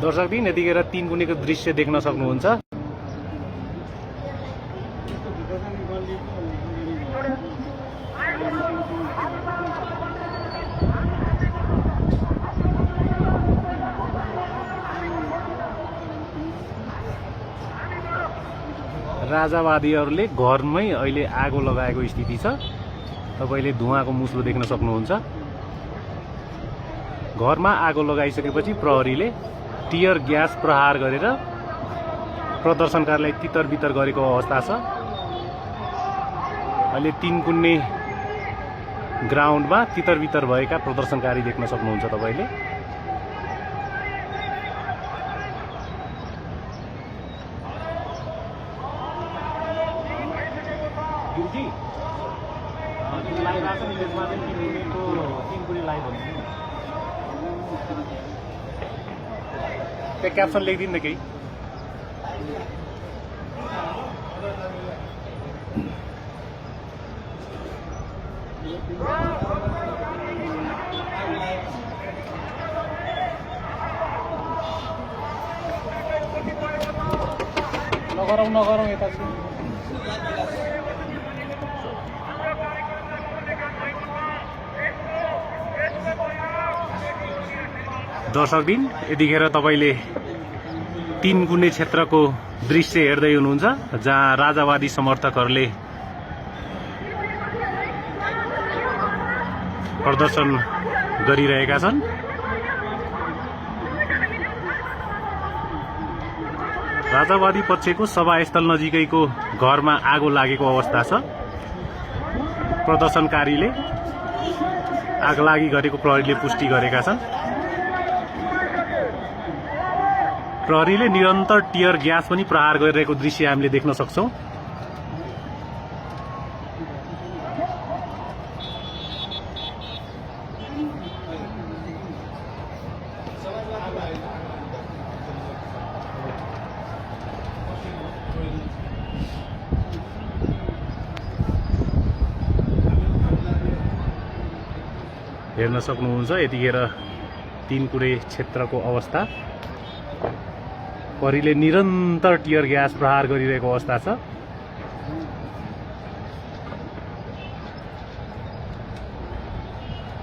दर्शकबिन यतिखेर 3 कुनेको दृश्य देख्न सक्नुहुन्छ। राजावादीहरूले घरमै अहिले आगो लगाएको स्थिति छ। तपाईले धुवाको मुस्लो देख्न सक्नुहुन्छ। घरमा आगो लगाइसकेपछि प्रहरीले टियर ग्यास प्रहार गरेर प्रदर्शनकारीलाई तितर-बितर गरेको अवस्था छ। अहिले 3 कुन्ने ग्राउन्डमा तितर-बितर भएका प्रदर्शनकारी देख्न सक्नुहुन्छ तपाईले। त्यो क्याप्सन लेखिदिनु न केही। नगरौँ यता चाहिँ। दर्शकबिन यतिखेर तपाईले 3 कुने क्षेत्रको दृश्य हेर्दै हुनुहुन्छ, जहाँ राजावादी समर्थकहरूले प्रदर्शन गरिरहेका छन्। राजावादी पक्षको सभास्थल नजिकैको घरमा आगो लागेको अवस्था छ। प्रदर्शनकारीले आगलागी गरेको प्रहरीले पुष्टि गरेका छन्। प्रहरीले निरन्तर टियर ग्यास पनि प्रहार गरिरहेको दृश्य हामीले देख्न सक्छौं। हेर्न सक्नुहुन्छ यतिखेर 3 कुने क्षेत्रको अवस्था। प्रहरीले निरन्तर टियर ग्यास प्रहार गरिरहेको अवस्था छ।